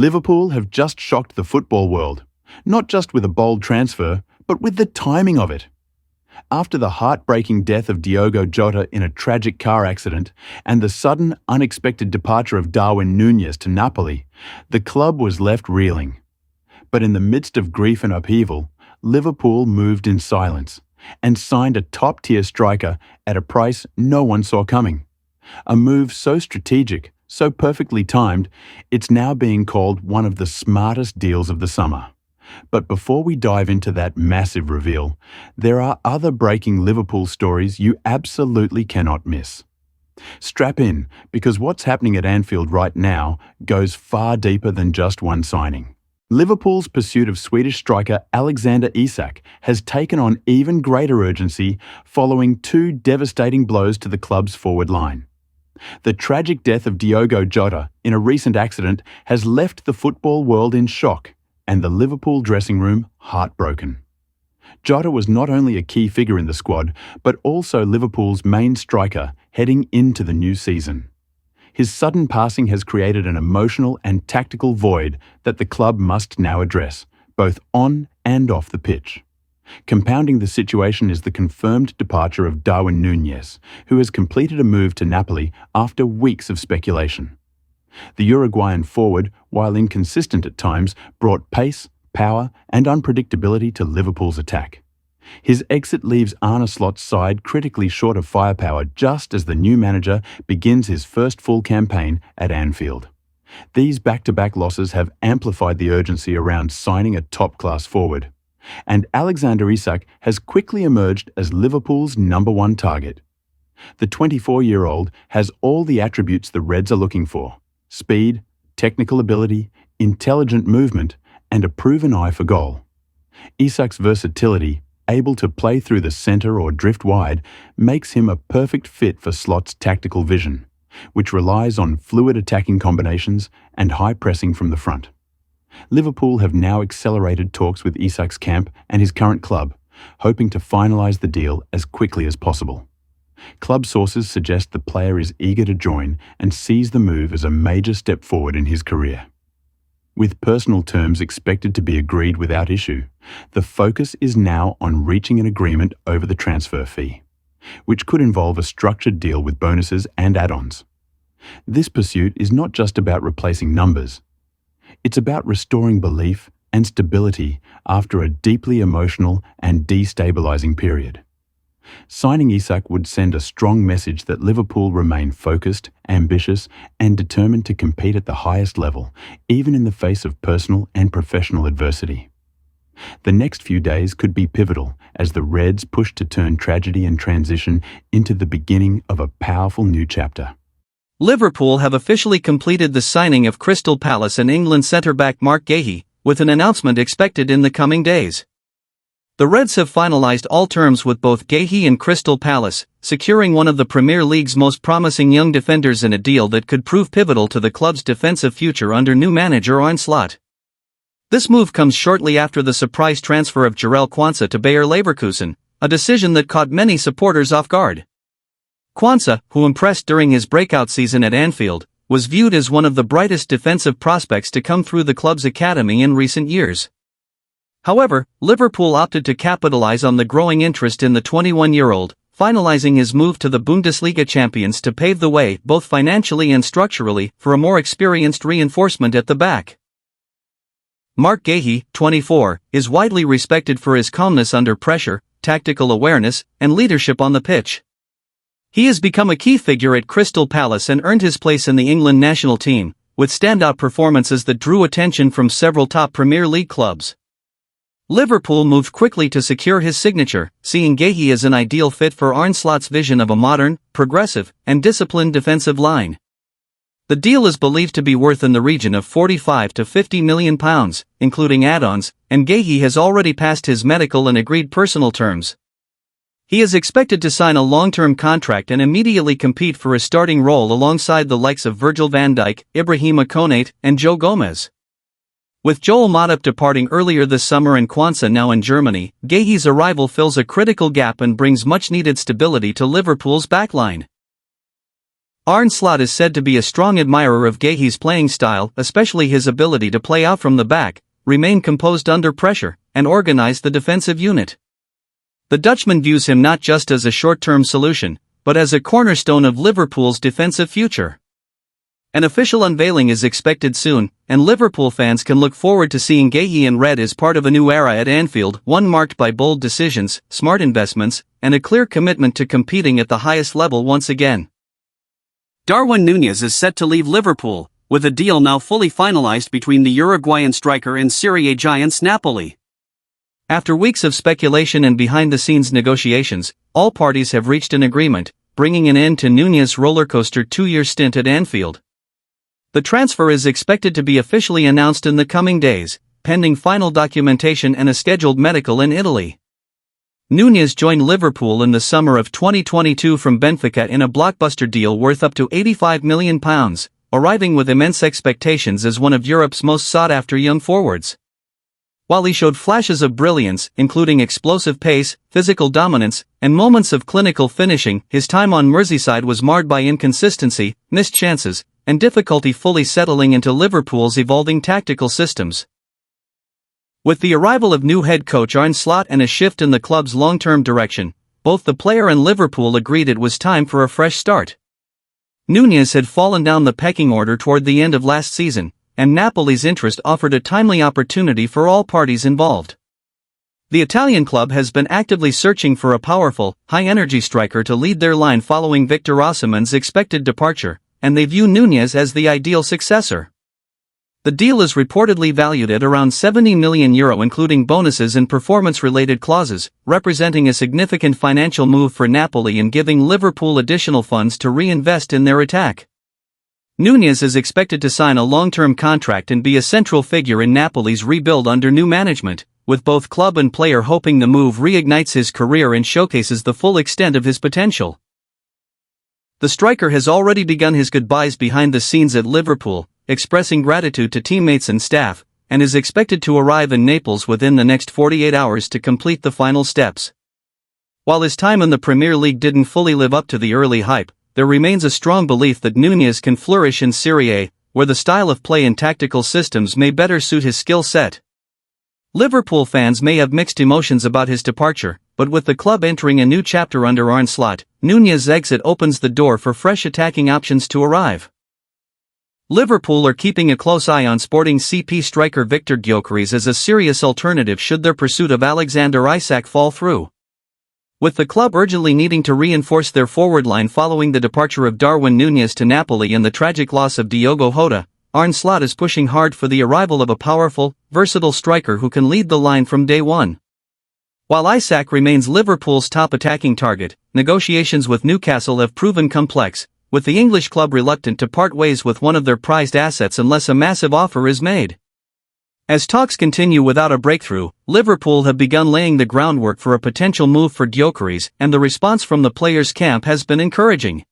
Liverpool have just shocked the football world, not just with a bold transfer, but with the timing of it. After the heartbreaking death of Diogo Jota in a tragic car accident and the sudden, unexpected departure of Darwin Núñez to Napoli, the club was left reeling. But in the midst of grief and upheaval, Liverpool moved in silence and signed a top-tier striker at a price no one saw coming. A move so strategic, so perfectly timed, it's now being called one of the smartest deals of the summer. But before we dive into that massive reveal, there are other breaking Liverpool stories you absolutely cannot miss. Strap in, because what's happening at Anfield right now goes far deeper than just one signing. Liverpool's pursuit of Swedish striker Alexander Isak has taken on even greater urgency following two devastating blows to the club's forward line. The tragic death of Diogo Jota in a recent accident has left the football world in shock and the Liverpool dressing room heartbroken. Jota was not only a key figure in the squad, but also Liverpool's main striker heading into the new season. His sudden passing has created an emotional and tactical void that the club must now address, both on and off the pitch. Compounding the situation is the confirmed departure of Darwin Núñez, who has completed a move to Napoli after weeks of speculation. The Uruguayan forward, while inconsistent at times, brought pace, power and unpredictability to Liverpool's attack. His exit leaves Arne Slot's side critically short of firepower just as the new manager begins his first full campaign at Anfield. These back-to-back losses have amplified the urgency around signing a top-class forward, and Alexander Isak has quickly emerged as Liverpool's #1 target. The 24-year-old has all the attributes the Reds are looking for: speed, technical ability, intelligent movement, and a proven eye for goal. Isak's versatility, able to play through the centre or drift wide, makes him a perfect fit for Slot's tactical vision, which relies on fluid attacking combinations and high pressing from the front. Liverpool have now accelerated talks with Isak's camp and his current club, hoping to finalise the deal as quickly as possible. Club sources suggest the player is eager to join and sees the move as a major step forward in his career. With personal terms expected to be agreed without issue, the focus is now on reaching an agreement over the transfer fee, which could involve a structured deal with bonuses and add-ons. This pursuit is not just about replacing numbers. It's about restoring belief and stability after a deeply emotional and destabilising period. Signing Isak would send a strong message that Liverpool remain focused, ambitious, and determined to compete at the highest level, even in the face of personal and professional adversity. The next few days could be pivotal as the Reds push to turn tragedy and transition into the beginning of a powerful new chapter. Liverpool have officially completed the signing of Crystal Palace and England centre-back Marc Guéhi, with an announcement expected in the coming days. The Reds have finalised all terms with both Guéhi and Crystal Palace, securing one of the Premier League's most promising young defenders in a deal that could prove pivotal to the club's defensive future under new manager Arne Slot. This move comes shortly after the surprise transfer of Jurgen Quansah to Bayer Leverkusen, a decision that caught many supporters off guard. Quansah, who impressed during his breakout season at Anfield, was viewed as one of the brightest defensive prospects to come through the club's academy in recent years. However, Liverpool opted to capitalise on the growing interest in the 21-year-old, finalising his move to the Bundesliga champions to pave the way, both financially and structurally, for a more experienced reinforcement at the back. Marc Guéhi, 24, is widely respected for his calmness under pressure, tactical awareness, and leadership on the pitch. He has become a key figure at Crystal Palace and earned his place in the England national team, with standout performances that drew attention from several top Premier League clubs. Liverpool moved quickly to secure his signature, seeing Guéhi as an ideal fit for Arne Slot's vision of a modern, progressive, and disciplined defensive line. The deal is believed to be worth in the region of £45 to £50 million, including add-ons, and Guéhi has already passed his medical and agreed personal terms. He is expected to sign a long-term contract and immediately compete for a starting role alongside the likes of Virgil van Dijk, Ibrahima Konate, and Joe Gomez. With Joel Matip departing earlier this summer and Quansah now in Germany, Guéhi's arrival fills a critical gap and brings much-needed stability to Liverpool's backline. Arne Slot is said to be a strong admirer of Guéhi's playing style, especially his ability to play out from the back, remain composed under pressure, and organize the defensive unit. The Dutchman views him not just as a short-term solution, but as a cornerstone of Liverpool's defensive future. An official unveiling is expected soon, and Liverpool fans can look forward to seeing Guéhi in red as part of a new era at Anfield, one marked by bold decisions, smart investments, and a clear commitment to competing at the highest level once again. Darwin Núñez is set to leave Liverpool, with a deal now fully finalized between the Uruguayan striker and Serie A giants Napoli. After weeks of speculation and behind-the-scenes negotiations, all parties have reached an agreement, bringing an end to Núñez's rollercoaster 2-year stint at Anfield. The transfer is expected to be officially announced in the coming days, pending final documentation and a scheduled medical in Italy. Núñez joined Liverpool in the summer of 2022 from Benfica in a blockbuster deal worth up to £85 million, arriving with immense expectations as one of Europe's most sought-after young forwards. While he showed flashes of brilliance, including explosive pace, physical dominance, and moments of clinical finishing, his time on Merseyside was marred by inconsistency, missed chances, and difficulty fully settling into Liverpool's evolving tactical systems. With the arrival of new head coach Arne Slot and a shift in the club's long-term direction, both the player and Liverpool agreed it was time for a fresh start. Núñez had fallen down the pecking order toward the end of last season, and Napoli's interest offered a timely opportunity for all parties involved. The Italian club has been actively searching for a powerful, high-energy striker to lead their line following Victor Osimhen's expected departure, and they view Núñez as the ideal successor. The deal is reportedly valued at around €70 million including bonuses and performance-related clauses, representing a significant financial move for Napoli and giving Liverpool additional funds to reinvest in their attack. Núñez is expected to sign a long-term contract and be a central figure in Napoli's rebuild under new management, with both club and player hoping the move reignites his career and showcases the full extent of his potential. The striker has already begun his goodbyes behind the scenes at Liverpool, expressing gratitude to teammates and staff, and is expected to arrive in Naples within the next 48 hours to complete the final steps. While his time in the Premier League didn't fully live up to the early hype, there remains a strong belief that Núñez can flourish in Serie A, where the style of play and tactical systems may better suit his skill set. Liverpool fans may have mixed emotions about his departure, but with the club entering a new chapter under Arne Slot, Núñez's exit opens the door for fresh attacking options to arrive. Liverpool are keeping a close eye on Sporting CP striker Victor Gyökeres as a serious alternative should their pursuit of Alexander Isak fall through. With the club urgently needing to reinforce their forward line following the departure of Darwin Núñez to Napoli and the tragic loss of Diogo Jota, Arne Slot is pushing hard for the arrival of a powerful, versatile striker who can lead the line from day one. While Isak remains Liverpool's top attacking target, negotiations with Newcastle have proven complex, with the English club reluctant to part ways with one of their prized assets unless a massive offer is made. As talks continue without a breakthrough, Liverpool have begun laying the groundwork for a potential move for Gyökeres, and the response from the players' camp has been encouraging.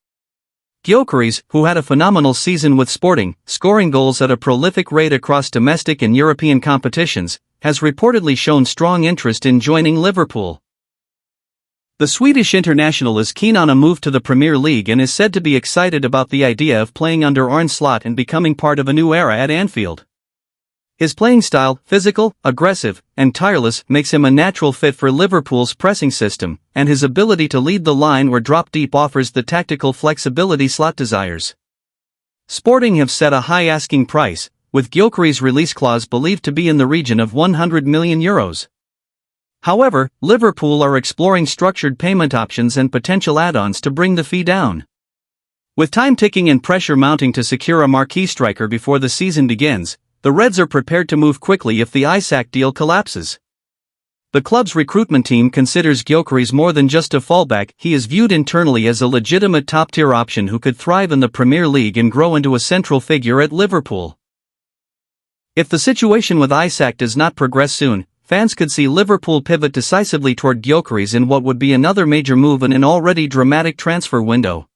Gyökeres, who had a phenomenal season with Sporting, scoring goals at a prolific rate across domestic and European competitions, has reportedly shown strong interest in joining Liverpool. The Swedish international is keen on a move to the Premier League and is said to be excited about the idea of playing under Arne Slot and becoming part of a new era at Anfield. His playing style, physical, aggressive, and tireless, makes him a natural fit for Liverpool's pressing system, and his ability to lead the line or drop deep offers the tactical flexibility Slot desires. Sporting have set a high asking price, with Gyökeres' release clause believed to be in the region of €100 million. However, Liverpool are exploring structured payment options and potential add-ons to bring the fee down. With time ticking and pressure mounting to secure a marquee striker before the season begins, the Reds are prepared to move quickly if the Isak deal collapses. The club's recruitment team considers Gyökeres more than just a fallback. He is viewed internally as a legitimate top-tier option who could thrive in the Premier League and grow into a central figure at Liverpool. If the situation with Isak does not progress soon, fans could see Liverpool pivot decisively toward Gyökeres in what would be another major move in an already dramatic transfer window.